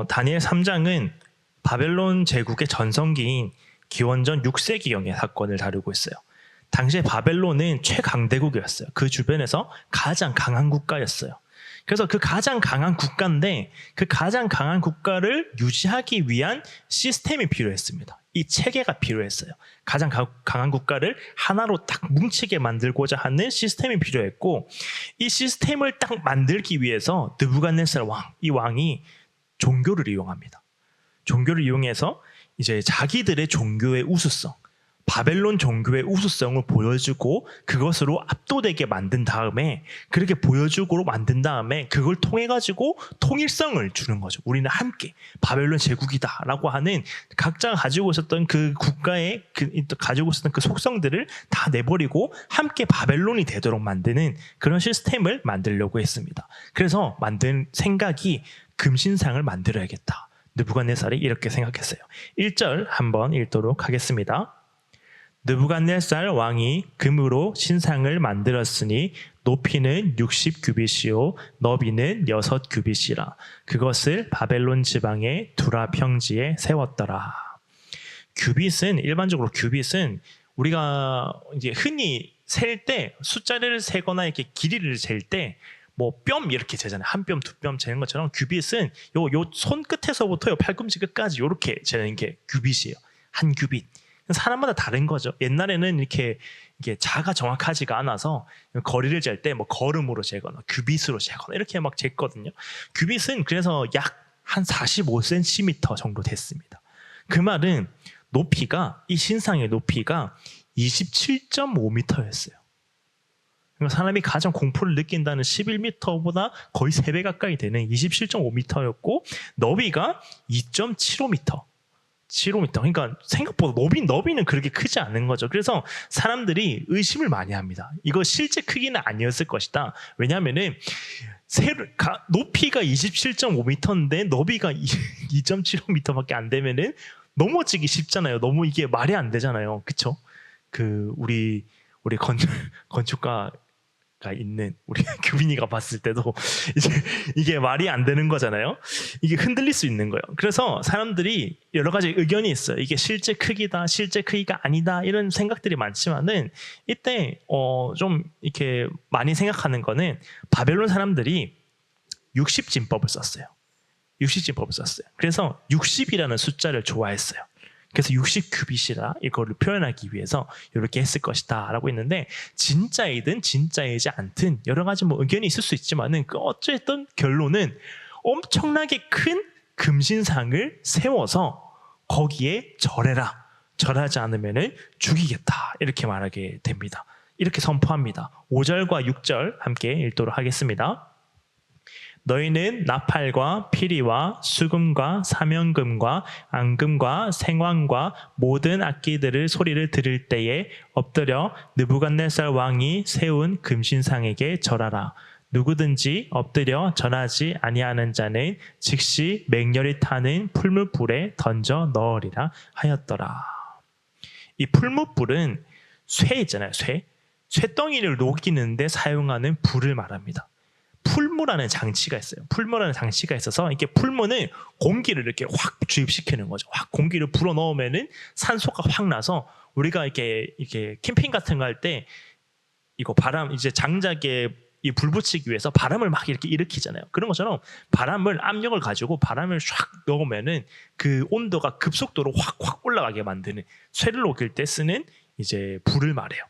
다니엘 3장은 바벨론 제국의 전성기인 기원전 6세기경의 사건을 다루고 있어요. 당시에 바벨론은 최강대국이었어요. 그 주변에서 가장 강한 국가였어요. 그래서 그 가장 강한 국가인데 그 가장 강한 국가를 유지하기 위한 시스템이 필요했습니다. 이 체계가 필요했어요. 가장 강한 국가를 하나로 딱 뭉치게 만들고자 하는 시스템이 필요했고, 이 시스템을 딱 만들기 위해서 느부갓네살 이 왕이 종교를 이용합니다. 종교를 이용해서 이제 자기들의 종교의 우수성, 바벨론 종교의 우수성을 보여주고 그것으로 압도되게 만든 다음에, 그렇게 보여주고 만든 다음에 그걸 통해 가지고 통일성을 주는 거죠. 우리는 함께 바벨론 제국이다라고 하는, 각자가 가지고 있었던 그 국가의 가지고 있었던 그 속성들을 다 내버리고 함께 바벨론이 되도록 만드는 그런 시스템을 만들려고 했습니다. 그래서 만든 생각이 금신상을 만들어야겠다. 느부갓네살이 이렇게 생각했어요. 1절 한번 읽도록 하겠습니다. 느부갓네살 왕이 금으로 신상을 만들었으니 높이는 60규빗이요 너비는 6규빗이라. 그것을 바벨론 지방의 두라 평지에 세웠더라. 규빗은, 일반적으로 규빗은 우리가 이제 흔히 셀 때, 숫자를 세거나 이렇게 길이를 잴 때 뭐 뼘 이렇게 재잖아요. 한 뼘, 두 뼘 재는 것처럼 규빗은 요 손끝에서부터 요 팔꿈치 끝까지 요렇게 재는 게 규빗이에요. 한 규빗. 사람마다 다른 거죠. 옛날에는 이렇게 자가 정확하지가 않아서 거리를 잴 때 뭐 걸음으로 재거나 규빗으로 재거나 이렇게 막 쟀거든요. 규빗은 그래서 약 한 45cm 정도 됐습니다. 그 말은 높이가, 이 신상의 높이가 27.5m였어요. 사람이 가장 공포를 느낀다는 11m보다 거의 3배 가까이 되는 27.5m였고, 너비가 2.75m. 그러니까 생각보다 너비는 그렇게 크지 않은 거죠. 그래서 사람들이 의심을 많이 합니다. 이거 실제 크기는 아니었을 것이다. 왜냐하면은 높이가 27.5m인데 너비가 2.75m밖에 안 되면은 넘어지기 쉽잖아요. 너무 이게 말이 안 되잖아요. 그렇죠? 우리 건축가가 있는 우리 규빈이가 봤을 때도 이제 이게 말이 안 되는 거잖아요. 이게 흔들릴 수 있는 거예요. 그래서 사람들이 여러 가지 의견이 있어요. 이게 실제 크기다, 실제 크기가 아니다, 이런 생각들이 많지만은 이때 좀 이렇게 많이 생각하는 거는 바벨론 사람들이 60진법을 썼어요. 60진법을 썼어요. 그래서 60이라는 숫자를 좋아했어요. 그래서 60규빗이라 이거를 표현하기 위해서 이렇게 했을 것이다 라고 했는데, 진짜이든 진짜이지 않든 여러 가지 의견이 있을 수 있지만은 어쨌든 결론은 엄청나게 큰 금신상을 세워서 거기에 절해라. 절하지 않으면은 죽이겠다. 이렇게 말하게 됩니다. 이렇게 선포합니다. 5절과 6절 함께 읽도록 하겠습니다. 너희는 나팔과 피리와 수금과 사명금과 앙금과 생황과 모든 악기들을 소리를 들을 때에 엎드려 느부갓네살 왕이 세운 금신상에게 절하라. 누구든지 엎드려 절하지 아니하는 자는 즉시 맹렬히 타는 풀무불에 던져 넣으리라 하였더라. 이 풀무불은 쇠 있잖아요. 쇠덩이를 녹이는데 사용하는 불을 말합니다. 풀무라는 장치가 있어요. 풀무라는 장치가 있어서 이렇게 풀무는 공기를 이렇게 확 주입시키는 거죠. 확 공기를 불어 넣으면은 산소가 확 나서, 우리가 이렇게 캠핑 같은 거 할 때 이거 바람, 이제 장작에 이 불 붙이기 위해서 바람을 막 이렇게 일으키잖아요. 그런 것처럼 압력을 가지고 바람을 샥 넣으면은 그 온도가 급속도로 확 올라가게 만드는, 쇠를 녹일 때 쓰는 이제 불을 말해요.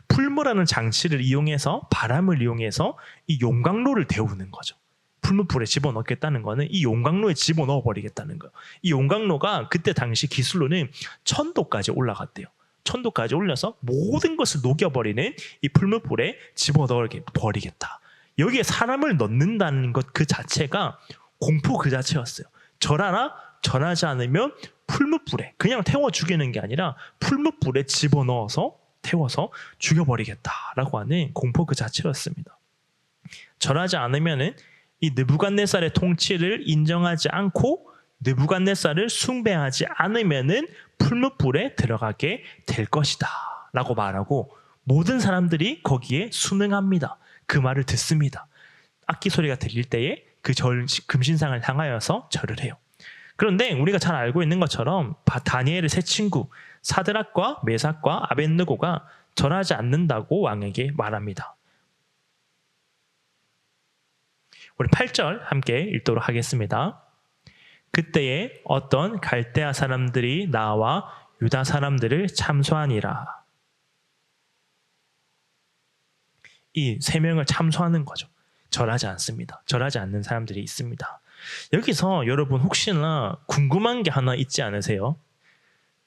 풀무라는 장치를 이용해서, 바람을 이용해서 이 용광로를 데우는 거죠. 풀무불에 집어넣겠다는 거는 이 용광로에 집어넣어 버리겠다는 거예요. 이 용광로가 그때 당시 기술로는 1000도까지 올라갔대요. 1000도까지 올려서 모든 것을 녹여버리는 이 풀무불에 집어넣어 버리겠다. 여기에 사람을 넣는다는 것 그 자체가 공포 그 자체였어요. 절하라, 절하지 않으면 풀무불에 그냥 태워 죽이는 게 아니라 풀무불에 집어넣어서 태워서 죽여버리겠다라고 하는 공포 그 자체였습니다. 절하지 않으면은 이 느부갓네살의 통치를 인정하지 않고 느부갓네살을 숭배하지 않으면은 풀무불에 들어가게 될 것이다라고 말하고, 모든 사람들이 거기에 순응합니다. 그 말을 듣습니다. 악기 소리가 들릴 때에 그 금신상을 향하여서 절을 해요. 그런데 우리가 잘 알고 있는 것처럼 다니엘의 세 친구 사드락과 메삭과 아벳느고가 절하지 않는다고 왕에게 말합니다. 우리 8절 함께 읽도록 하겠습니다. 그때에 어떤 갈대아 사람들이 나와 유다 사람들을 참소하니라. 이 세 명을 참소하는 거죠. 절하지 않습니다. 절하지 않는 사람들이 있습니다. 여기서 여러분 혹시나 궁금한 게 하나 있지 않으세요?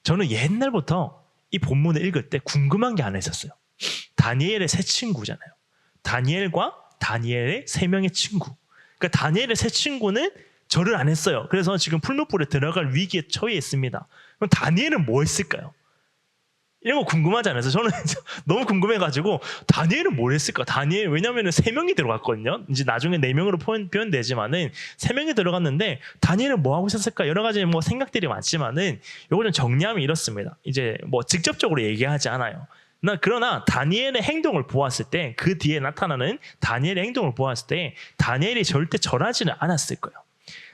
저는 옛날부터 이 본문을 읽을 때 궁금한 게 하나 있었어요. 다니엘의 세 친구잖아요. 다니엘과 다니엘의 세 명의 친구. 그러니까 다니엘의 세 친구는 절을 안 했어요. 그래서 지금 풀무불에 들어갈 위기에 처해 있습니다. 그럼 다니엘은 뭐 했을까요? 이런 거 궁금하지 않아서 저는 너무 궁금해가지고 다니엘은 뭘 했을까? 다니엘 왜냐하면 세 명이 들어갔거든요. 이제 나중에 네 명으로 표현되지만은 세 명이 들어갔는데 다니엘은 뭐 하고 있었을까? 여러 가지 뭐 생각들이 많지만은 요거 좀 정리하면 이렇습니다. 이제 뭐 직접적으로 얘기하지 않아요. 그러나 다니엘의 행동을 보았을 때 그 뒤에 나타나는 다니엘의 행동을 보았을 때 다니엘이 절대 절하지는 않았을 거예요.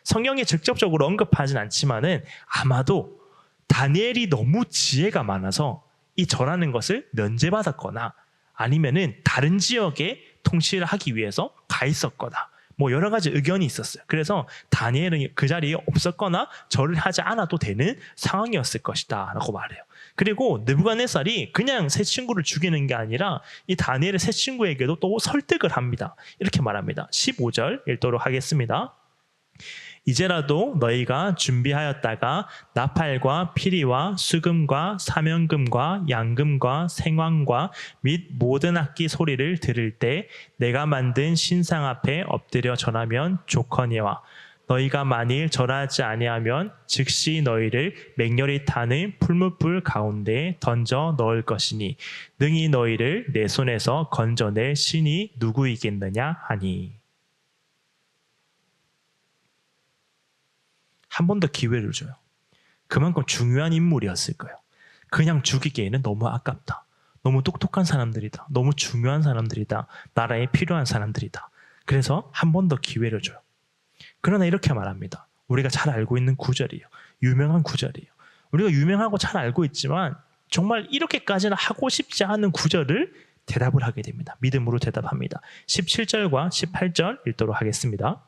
성경에 직접적으로 언급하진 않지만은 아마도 다니엘이 너무 지혜가 많아서 이 절하는 것을 면제받았거나 아니면은 다른 지역에 통치를 하기 위해서 가 있었거나 뭐 여러 가지 의견이 있었어요. 그래서 다니엘은 그 자리에 없었거나 절을 하지 않아도 되는 상황이었을 것이다 라고 말해요. 그리고 느부갓네살이 그냥 세 친구를 죽이는 게 아니라 이 다니엘의 세 친구에게도 또 설득을 합니다. 이렇게 말합니다. 15절 읽도록 하겠습니다. 이제라도 너희가 준비하였다가 나팔과 피리와 수금과 사면금과 양금과 생황과 및 모든 악기 소리를 들을 때 내가 만든 신상 앞에 엎드려 절하면 좋거니와 너희가 만일 절하지 아니하면 즉시 너희를 맹렬히 타는 풀무불 가운데에 던져 넣을 것이니 능히 너희를 내 손에서 건져낼 신이 누구이겠느냐 하니. 한 번 더 기회를 줘요. 그만큼 중요한 인물이었을 거예요. 그냥 죽이기에는 너무 아깝다. 너무 똑똑한 사람들이다. 너무 중요한 사람들이다. 나라에 필요한 사람들이다. 그래서 한 번 더 기회를 줘요. 그러나 이렇게 말합니다. 우리가 잘 알고 있는 구절이에요. 유명한 구절이에요. 우리가 유명하고 잘 알고 있지만 정말 이렇게까지는 하고 싶지 않은 구절을 대답을 하게 됩니다. 믿음으로 대답합니다. 17절과 18절 읽도록 하겠습니다.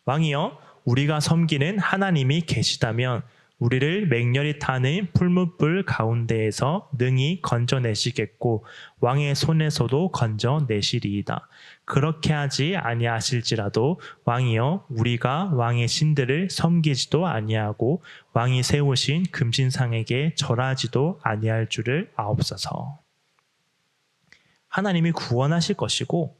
왕이여 우리가 섬기는 하나님이 계시다면 우리를 맹렬히 타는 풀무불 가운데에서 능히 건져내시겠고 왕의 손에서도 건져내시리이다. 그렇게 하지 아니하실지라도 왕이여 우리가 왕의 신들을 섬기지도 아니하고 왕이 세우신 금신상에게 절하지도 아니할 줄을 아옵소서. 하나님이 구원하실 것이고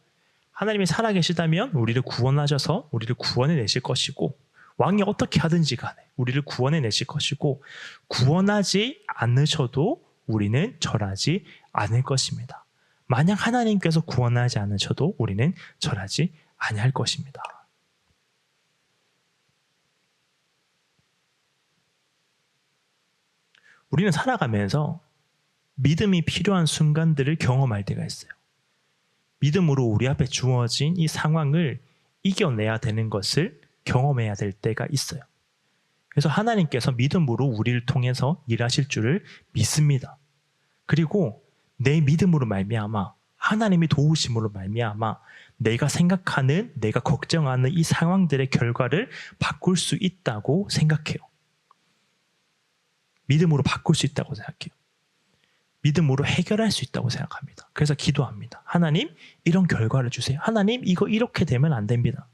하나님이 살아계시다면 우리를 구원하셔서 우리를 구원해내실 것이고 왕이 어떻게 하든지 간에 우리를 구원해내실 것이고 구원하지 않으셔도 우리는 절하지 않을 것입니다. 만약 하나님께서 구원하지 않으셔도 우리는 절하지 아니할 것입니다. 우리는 살아가면서 믿음이 필요한 순간들을 경험할 때가 있어요. 믿음으로 우리 앞에 주어진 이 상황을 이겨내야 되는 것을 경험해야 될 때가 있어요. 그래서 하나님께서 믿음으로 우리를 통해서 일하실 줄을 믿습니다. 그리고 내 믿음으로 말미암아 하나님이 도우심으로 말미암아 내가 생각하는 내가 걱정하는 이 상황들의 결과를 바꿀 수 있다고 생각해요. 믿음으로 바꿀 수 있다고 생각해요. 믿음으로 해결할 수 있다고 생각합니다. 그래서 기도합니다. 하나님 이런 결과를 주세요. 하나님 이거 이렇게 되면 안 됩니다.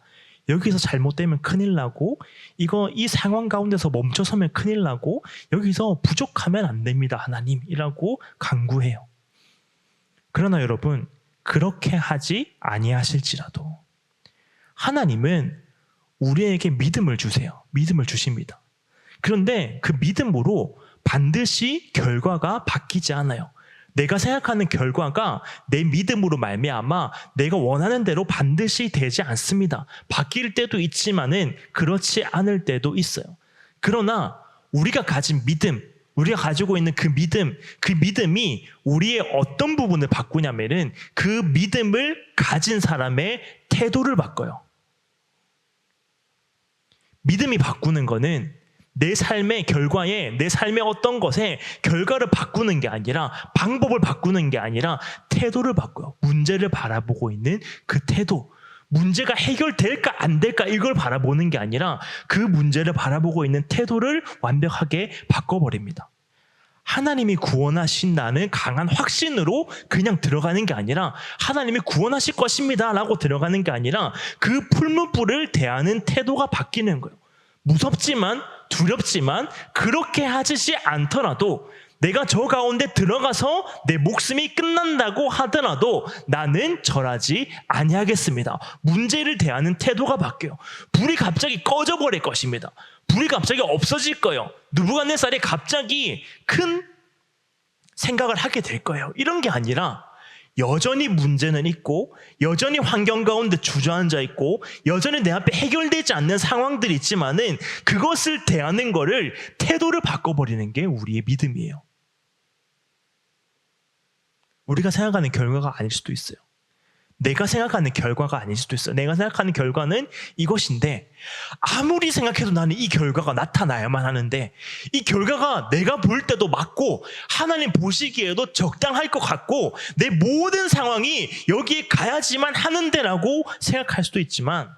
여기서 잘못되면 큰일 나고 이 상황 가운데서 멈춰서면 큰일 나고 여기서 부족하면 안 됩니다. 하나님이라고 간구해요. 그러나 여러분 그렇게 하지 아니하실지라도 하나님은 우리에게 믿음을 주세요. 믿음을 주십니다. 그런데 그 믿음으로 반드시 결과가 바뀌지 않아요. 내가 생각하는 결과가 내 믿음으로 말미암아 내가 원하는 대로 반드시 되지 않습니다. 바뀔 때도 있지만은 그렇지 않을 때도 있어요. 그러나 우리가 가진 믿음, 우리가 가지고 있는 그 믿음이 우리의 어떤 부분을 바꾸냐면은 그 믿음을 가진 사람의 태도를 바꿔요. 믿음이 바꾸는 거는 내 삶의 결과에, 내 삶의 어떤 것에 결과를 바꾸는 게 아니라, 방법을 바꾸는 게 아니라 태도를 바꿔요. 문제를 바라보고 있는 그 태도. 문제가 해결될까 안 될까 이걸 바라보는 게 아니라 그 문제를 바라보고 있는 태도를 완벽하게 바꿔버립니다. 하나님이 구원하신다는 강한 확신으로 그냥 들어가는 게 아니라, 하나님이 구원하실 것입니다 라고 들어가는 게 아니라 그 풀무불을 대하는 태도가 바뀌는 거예요. 무섭지만 두렵지만 그렇게 하지 않더라도, 내가 저 가운데 들어가서 내 목숨이 끝난다고 하더라도 나는 절하지 아니하겠습니다. 문제를 대하는 태도가 바뀌어요. 불이 갑자기 꺼져버릴 것입니다. 불이 갑자기 없어질 거예요. 느부갓네살이 갑자기 큰 생각을 하게 될 거예요. 이런 게 아니라 여전히 문제는 있고, 여전히 환경 가운데 주저앉아 있고, 여전히 내 앞에 해결되지 않는 상황들이 있지만은 그것을 대하는 거를, 태도를 바꿔버리는 게 우리의 믿음이에요. 우리가 생각하는 결과가 아닐 수도 있어요. 내가 생각하는 결과가 아닐 수도 있어요. 내가 생각하는 결과는 이것인데, 아무리 생각해도 나는 이 결과가 나타나야만 하는데, 이 결과가 내가 볼 때도 맞고 하나님 보시기에도 적당할 것 같고 내 모든 상황이 여기에 가야지만 하는데라고 생각할 수도 있지만,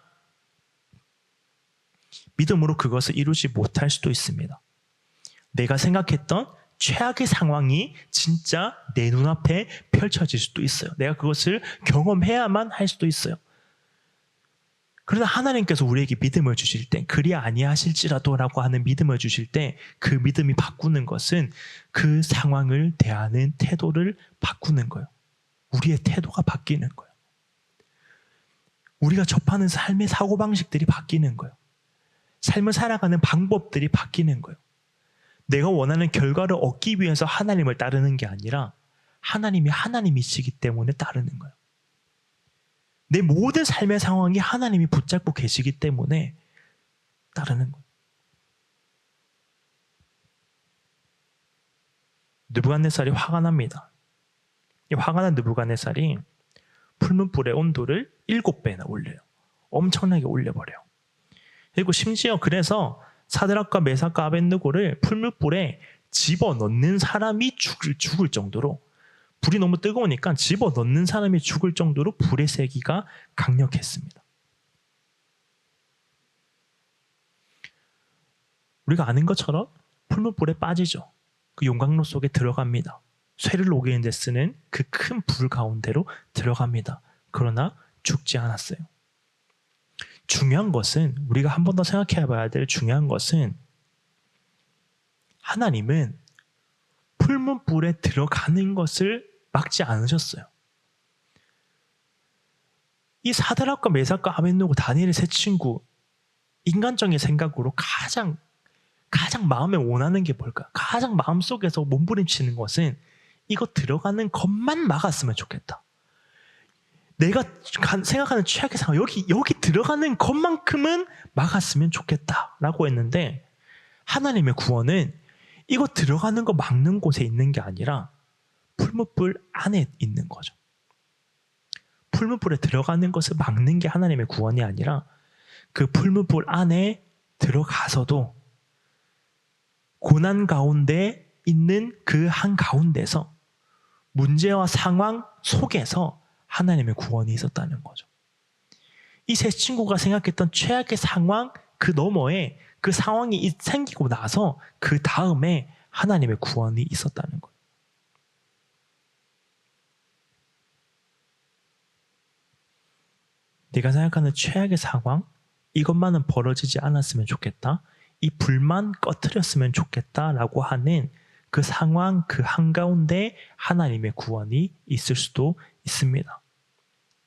믿음으로 그것을 이루지 못할 수도 있습니다. 내가 생각했던 최악의 상황이 진짜 내 눈앞에 펼쳐질 수도 있어요. 내가 그것을 경험해야만 할 수도 있어요. 그러나 하나님께서 우리에게 믿음을 주실 때, 그리 아니하실지라도 라고 하는 믿음을 주실 때, 그 믿음이 바꾸는 것은 그 상황을 대하는 태도를 바꾸는 거예요. 우리의 태도가 바뀌는 거예요. 우리가 접하는 삶의 사고방식들이 바뀌는 거예요. 삶을 살아가는 방법들이 바뀌는 거예요. 내가 원하는 결과를 얻기 위해서 하나님을 따르는 게 아니라 하나님이 하나님이시기 때문에 따르는 거예요. 내 모든 삶의 상황이 하나님이 붙잡고 계시기 때문에 따르는 거예요. 느부갓네살이 화가 납니다. 이 화가 난 느부갓네살이 풀무불의 온도를 7배나 올려요. 엄청나게 올려버려요. 그리고 심지어 그래서 사드락과 메삭과 아벳느고를 풀무불에 집어넣는 사람이 죽을 정도로, 불이 너무 뜨거우니까 집어넣는 사람이 죽을 정도로 불의 세기가 강력했습니다. 우리가 아는 것처럼 풀무불에 빠지죠. 그 용광로 속에 들어갑니다. 쇠를 녹이는 데 쓰는 그 큰 불 가운데로 들어갑니다. 그러나 죽지 않았어요. 중요한 것은, 우리가 한 번 더 생각해 봐야 될 중요한 것은, 하나님은 풀무불에 들어가는 것을 막지 않으셨어요. 이 사드락과 메삭과 아벳느고 다니엘의 세 친구, 인간적인 생각으로 가장 마음에 원하는 게 뭘까? 가장 마음속에서 몸부림치는 것은, 이거 들어가는 것만 막았으면 좋겠다. 내가 생각하는 최악의 상황, 여기 들어가는 것만큼은 막았으면 좋겠다라고 했는데, 하나님의 구원은 이거 들어가는 거 막는 곳에 있는 게 아니라 풀무불 안에 있는 거죠. 풀무불에 들어가는 것을 막는 게 하나님의 구원이 아니라, 그 풀무불 안에 들어가서도 고난 가운데 있는 그 한가운데서, 문제와 상황 속에서 하나님의 구원이 있었다는 거죠. 이 세 친구가 생각했던 최악의 상황 그 너머에, 그 상황이 생기고 나서 그 다음에 하나님의 구원이 있었다는 거예요. 내가 생각하는 최악의 상황, 이것만은 벌어지지 않았으면 좋겠다, 이 불만 꺼트렸으면 좋겠다라고 하는 그 상황 그 한가운데 하나님의 구원이 있을 수도 있습니다.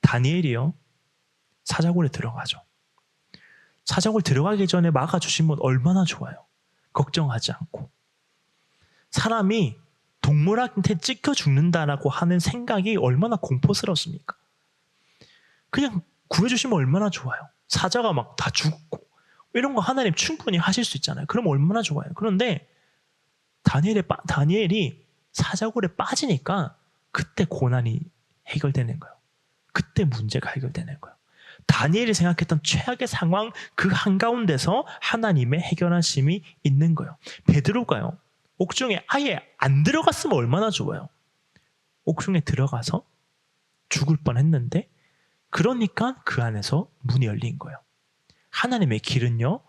다니엘이요, 사자굴에 들어가죠. 사자굴 들어가기 전에 막아주시면 얼마나 좋아요. 걱정하지 않고. 사람이 동물한테 찢겨 죽는다라고 하는 생각이 얼마나 공포스럽습니까? 그냥 구해주시면 얼마나 좋아요. 사자가 막 다 죽고 이런 거 하나님 충분히 하실 수 있잖아요. 그럼 얼마나 좋아요. 그런데 다니엘이 사자굴에 빠지니까 그때 고난이 해결되는 거예요. 그때 문제가 해결되는 거예요. 다니엘이 생각했던 최악의 상황 그 한가운데서 하나님의 해결하심이 있는 거예요. 베드로가요. 옥중에 아예 안 들어갔으면 얼마나 좋아요. 옥중에 들어가서 죽을 뻔했는데 그러니까 그 안에서 문이 열린 거예요. 하나님의 길은요.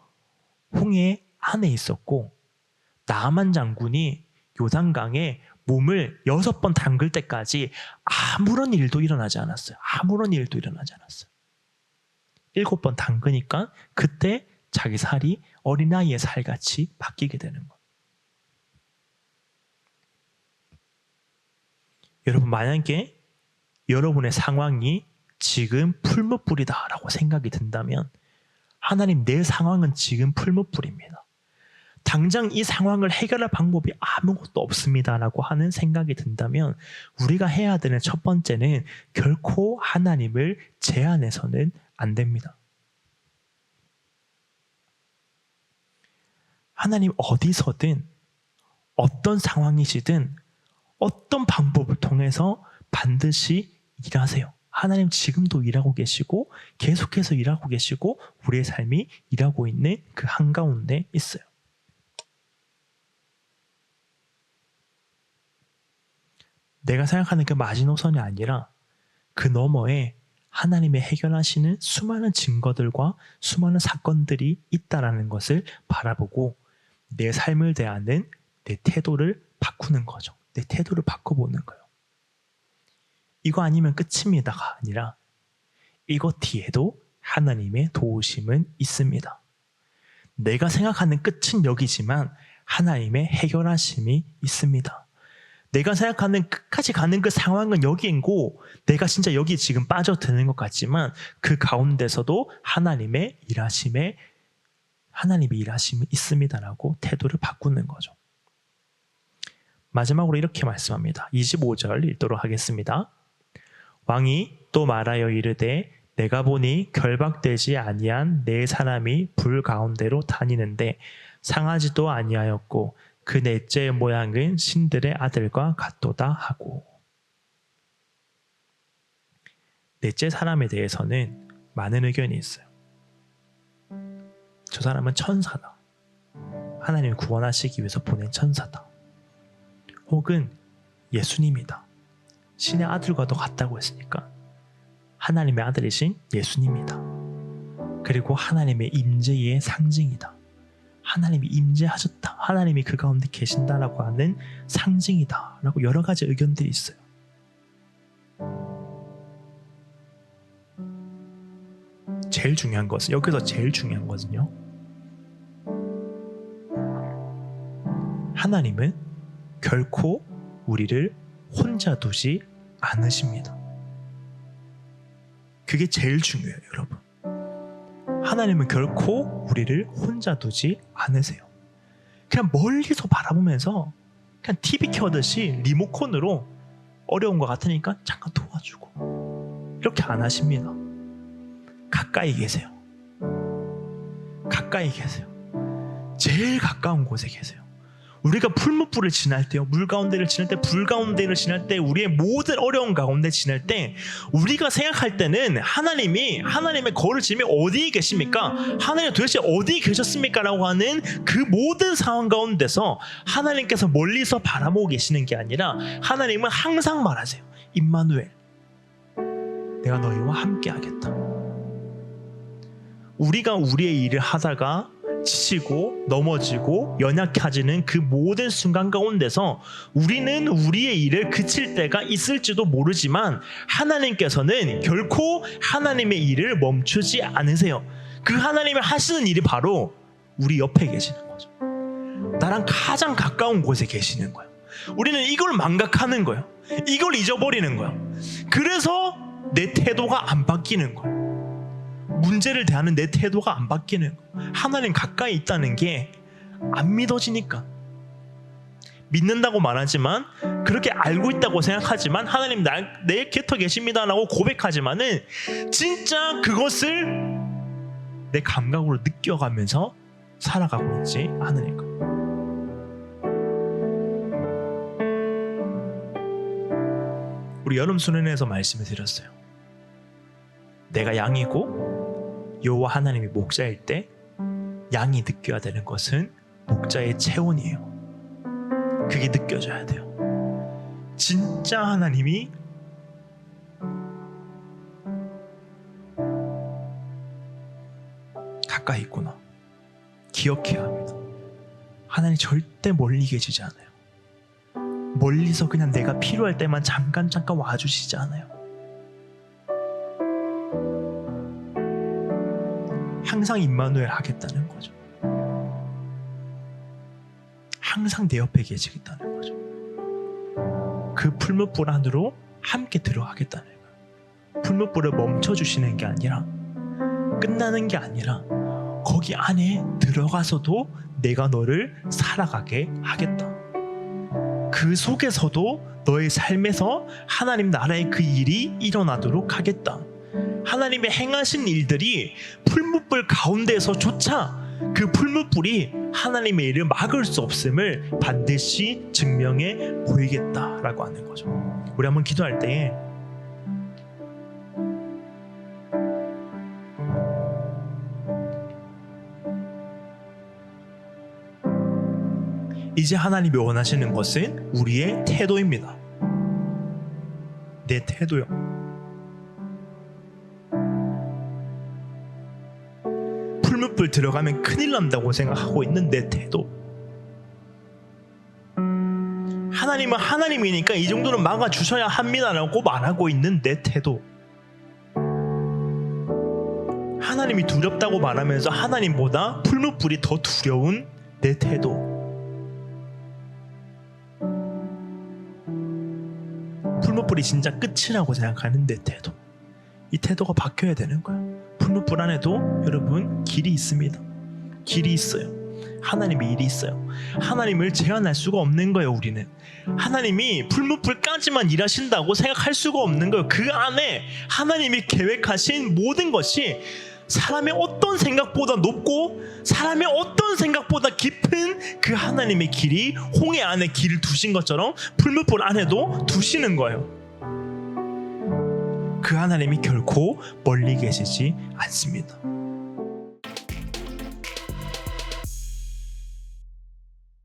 홍해 안에 있었고 나아만 장군이 요단강에 몸을 6번 담글 때까지 아무런 일도 일어나지 않았어요. 아무런 일도 일어나지 않았어요. 7번 담그니까 그때 자기 살이 어린아이의 살같이 바뀌게 되는 거예요. 여러분 만약에 여러분의 상황이 지금 풀무불이다라고 생각이 든다면 하나님 내 상황은 지금 풀무불입니다. 당장 이 상황을 해결할 방법이 아무것도 없습니다라고 하는 생각이 든다면 우리가 해야 되는 첫 번째는 결코 하나님을 제한해서는 안 됩니다. 하나님 어디서든 어떤 상황이시든 어떤 방법을 통해서 반드시 일하세요. 하나님 지금도 일하고 계시고 계속해서 일하고 계시고 우리의 삶이 일하고 있는 그 한가운데 있어요. 내가 생각하는 그 마지노선이 아니라 그 너머에 하나님의 해결하시는 수많은 증거들과 수많은 사건들이 있다라는 것을 바라보고 내 삶을 대하는 내 태도를 바꾸는 거죠. 내 태도를 바꿔보는 거예요. 이거 아니면 끝입니다가 아니라 이거 뒤에도 하나님의 도우심은 있습니다. 내가 생각하는 끝은 여기지만 하나님의 해결하심이 있습니다. 내가 생각하는 끝까지 가는 그 상황은 여기인고 내가 진짜 여기 지금 빠져드는 것 같지만 그 가운데서도 하나님의 일하심이 있습니다라고 태도를 바꾸는 거죠. 마지막으로 이렇게 말씀합니다. 25절 읽도록 하겠습니다. 왕이 또 말하여 이르되 내가 보니 결박되지 아니한 네 사람이 불 가운데로 다니는데 상하지도 아니하였고 그 넷째의 모양은 신들의 아들과 같도다 하고. 넷째 사람에 대해서는 많은 의견이 있어요. 저 사람은 천사다. 하나님을 구원하시기 위해서 보낸 천사다. 혹은 예수님이다. 신의 아들과도 같다고 했으니까 하나님의 아들이신 예수님이다. 그리고 하나님의 임재의 상징이다. 하나님이 임재하셨다. 하나님이 그 가운데 계신다라고 하는 상징이다. 라고 여러 가지 의견들이 있어요. 제일 중요한 것은 여기서 제일 중요한 것은요. 하나님은 결코 우리를 혼자 두지 않으십니다. 그게 제일 중요해요, 여러분. 하나님은 결코 우리를 혼자 두지 않으세요. 그냥 멀리서 바라보면서 그냥 TV 켜듯이 리모컨으로 어려운 것 같으니까 잠깐 도와주고 이렇게 안 하십니다. 가까이 계세요. 가까이 계세요. 제일 가까운 곳에 계세요. 우리가 풀무불을 지날 때요, 물 가운데를 지날 때, 불 가운데를 지날 때, 우리의 모든 어려운 가운데 지날 때 우리가 생각할 때는 하나님의 거를 지으면 어디에 계십니까? 하나님 도대체 어디에 계셨습니까? 라고 하는 그 모든 상황 가운데서 하나님께서 멀리서 바라보고 계시는 게 아니라 하나님은 항상 말하세요. 임마누엘, 내가 너희와 함께 하겠다. 우리가 우리의 일을 하다가 지치고 넘어지고 연약해지는 그 모든 순간 가운데서 우리는 우리의 일을 그칠 때가 있을지도 모르지만 하나님께서는 결코 하나님의 일을 멈추지 않으세요. 그 하나님이 하시는 일이 바로 우리 옆에 계시는 거죠. 나랑 가장 가까운 곳에 계시는 거예요. 우리는 이걸 망각하는 거예요. 이걸 잊어버리는 거예요. 그래서 내 태도가 안 바뀌는 거예요. 문제를 대하는 내 태도가 안 바뀌는 거예요. 하나님 가까이 있다는 게 안 믿어지니까. 믿는다고 말하지만, 그렇게 알고 있다고 생각하지만, 하나님 내 곁에 계십니다라고 고백하지만은 진짜 그것을 내 감각으로 느껴가면서 살아가고 있지 않으니까. 우리 여름 수련회에서 말씀을 드렸어요. 내가 양이고 여호와 하나님이 목자일 때 양이 느껴야 되는 것은 목자의 체온이에요. 그게 느껴져야 돼요. 진짜 하나님이 가까이 있구나. 기억해야 합니다. 하나님 절대 멀리 계시지 않아요. 멀리서 그냥 내가 필요할 때만 잠깐 와주시지 않아요. 항상 임마누엘 하겠다는 거죠. 항상 내 옆에 계시겠다는 거죠. 그 풀무불 안으로 함께 들어가겠다는 거예요. 풀무불을 멈춰주시는 게 아니라, 끝나는 게 아니라 거기 안에 들어가서도 내가 너를 살아가게 하겠다. 그 속에서도 너의 삶에서 하나님 나라의 그 일이 일어나도록 하겠다. 하나님의 행하신 일들이 풀무불 가운데에서조차 그 풀무불이 하나님의 일을 막을 수 없음을 반드시 증명해 보이겠다라고 하는 거죠. 우리 한번 기도할 때에 이제 하나님이 원하시는 것은 우리의 태도입니다. 내 태도요. 풀무불 들어가면 큰일 난다고 생각하고 있는 내 태도. 하나님은 하나님이니까 이 정도는 막아주셔야 합니다라고 말하고 있는 내 태도. 하나님이 두렵다고 말하면서 하나님보다 풀무불이 더 두려운 내 태도. 풀무불이 진짜 끝이라고 생각하는 내 태도. 이 태도가 바뀌어야 되는 거야. 풀무불 안에도 여러분 길이 있습니다. 길이 있어요. 하나님의 일이 있어요. 하나님을 제한할 수가 없는 거예요. 우리는 하나님이 풀무불까지만 일하신다고 생각할 수가 없는 거예요. 그 안에 하나님이 계획하신 모든 것이 사람의 어떤 생각보다 높고 사람의 어떤 생각보다 깊은 그 하나님의 길이 홍해 안에 길을 두신 것처럼 풀무불 안에도 두시는 거예요. 그 하나님이 결코 멀리 계시지 않습니다.